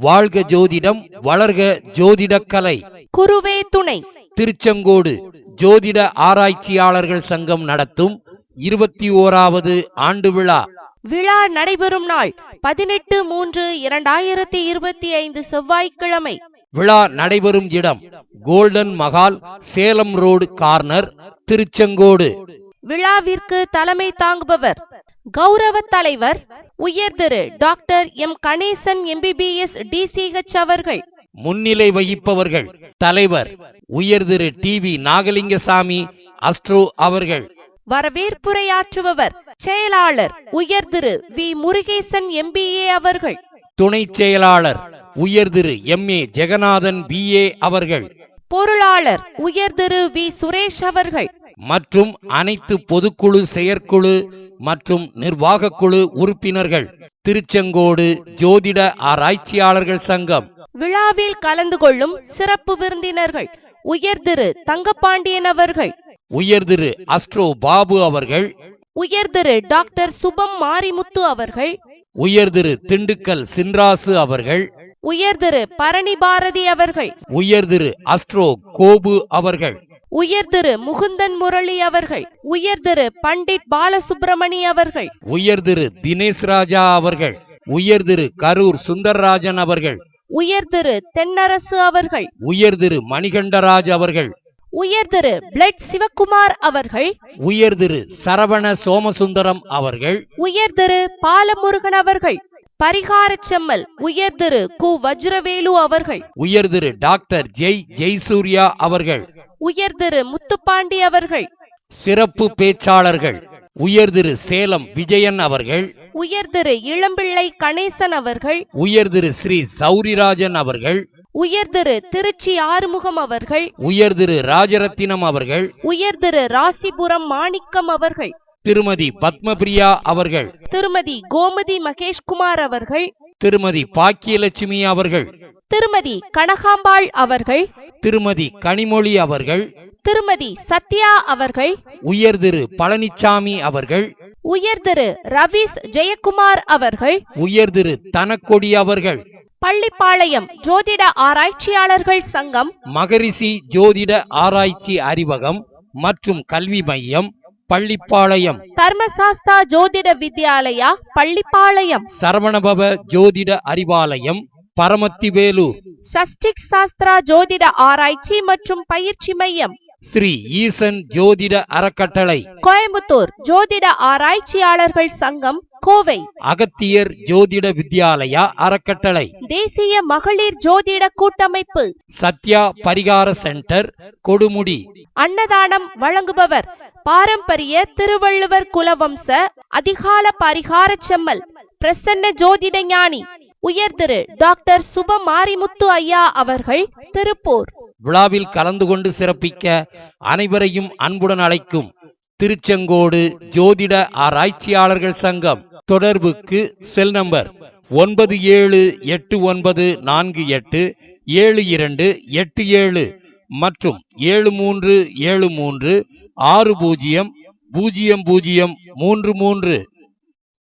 வாழ்க ஜோதிடம் வளர்க ஜோதிடக்கலை. குருவே துணை. திருச்செங்கோடு ஜோதிட ஆராய்ச்சியாளர்கள் சங்கம் நடத்தும் 21வது ஆண்டு விழா. விழா நடைபெறும் நாள் 18/3/2025 செவ்வாய்க்கிழமை. விழா நடைபெறும் இடம் golden Mahal, Salem road corner, Tiruchengode. விழாவிற்கு தலைமை தாங்குபவர் கௌரவ தலைவர் உயர் Thiru doctor M Ganesan MBBS DCH அவர்கள். முன்னிலை வகிப்பவர்கள் தலைவர் உயர் திரு TV நாகலிங்கசாமி அஸ்ட்ரோ அவர்கள். வரவேற்புரையாற்றுபவர் செயலாளர் உயர் திரு V முருகேசன் MBA அவர்கள். துணை செயலாளர் உயர் திரு MA ஜெகநாதன் BA அவர்கள். பொருளாளர் உயர் திரு V சுரேஷ் அவர்கள். மற்றும் அனைத்து பொதுக்குழு, செயற்குழு மற்றும் நிர்வாக குழு உறுப்பினர்கள். திருச்செங்கோடு ஜோதிட ஆராய்ச்சியாளர்கள் சங்கம். விழாவில் கலந்து கொள்ளும் சிறப்பு விருந்தினர்கள் உயர் திரு தங்கப்பாண்டியன் அவர்கள், உயர் திரு அஸ்ட்ரோ பாபு அவர்கள், உயர் திரு டாக்டர் சுபம் மாரிமுத்து அவர்கள், உயர் திரு திண்டுக்கல் சின்ராசு அவர்கள், உயர் திரு பரணி பாரதி அவர்கள், உயர் திரு அஸ்ட்ரோ கோபு அவர்கள், உயர் திரு முகுந்தன் முரளி அவர்கள், உயர் திரு பண்டிட் பாலசுப்ரமணி அவர்கள், உயர் திரு தினேஷ் ராஜா அவர்கள், உயர் திரு கரூர் சுந்தர்ராஜன் அவர்கள், உயர் திரு தென்னரசு அவர்கள், உயர் திரு மணிகண்டராஜ் அவர்கள், உயர் திரு பிளட் சிவகுமார் அவர்கள், உயர் திரு சரவண சோமசுந்தரம் அவர்கள், உயர் திரு பாலமுருகன் அவர்கள், பரிகார செம்மல் உயர் திரு கு வஜ்ரவேலு அவர்கள், உயர் திரு டாக்டர் ஜெய்சூர்யா அவர்கள், உயர் திரு முத்துப்பாண்டி அவர்கள். சிறப்பு பேச்சாளர்கள் உயர் திரு சேலம் விஜயன் அவர்கள், உயர் திரு இளம்பிள்ளை கணேசன் அவர்கள், உயர் திரு ஸ்ரீ சௌரிராஜன் அவர்கள், உயர் திரு திருச்சி ஆறுமுகம் அவர்கள், உயர் திரு ராஜரத்தினம் அவர்கள், உயர் திரு ராசிபுரம் மாணிக்கம் அவர்கள், திருமதி பத்மபிரியா அவர்கள், திருமதி கோமதி மகேஷ்குமார் அவர்கள், திருமதி பாக்கியலட்சுமி அவர்கள், திருமதி கனகாம்பாள் அவர்கள், திருமதி கனிமொழி அவர்கள், திருமதி சத்யா அவர்கள், உயர் திரு பழனிசாமி அவர்கள், உயர் திரு ரவீஸ் ஜெயக்குமார் அவர்கள், உயர் திரு தனக்கொடி அவர்கள். பள்ளிப்பாளையம் ஜோதிட ஆராய்ச்சியாளர்கள் சங்கம், மகரிஷி ஜோதிட ஆராய்ச்சி அறிவகம் மற்றும் கல்வி மையம் பள்ளிப்பாளையம், தர்மசாஸ்தா ஜோதிட வித்யாலயா பள்ளிப்பாளையம், சரவணபவ ஜோதிட அறிவாலயம் பரமத்திவேலூர், சஷ்டிக் சாஸ்திரா ஜோதிட ஆராய்ச்சி மற்றும் பயிற்சி மையம், ஸ்ரீ ஈசன் ஜோதிட அறக்கட்டளை கோயம்புத்தூர், ஜோதிட ஆராய்ச்சியாளர்கள் சங்கம் கோவை, அகத்தியர் ஜோதிட வித்யாலயா அறக்கட்டளை, தேசிய மகளிர் ஜோதிட கூட்டமைப்பு, சத்யா பரிகார சென்டர் கொடுமுடி. அன்னதானம் வழங்குபவர் பாரம்பரிய திருவள்ளுவர் குலவம்ச அதிகால பரிகார செம்மல் பிரசன்ன ஜோதிட ஞானி உயர் திரு டாக்டர் சுப மாரிமுத்து ஐயா அவர்கள், திருப்பூர். விழாவில் கலந்து கொண்டு சிறப்பிக்க அனைவரையும் அன்புடன் அழைக்கும் திருச்செங்கோடு ஜோதிட ஆராய்ச்சியாளர்கள் சங்கம். தொடர்புக்கு செல் நம்பர் 9789487287 மற்றும் 7373600033.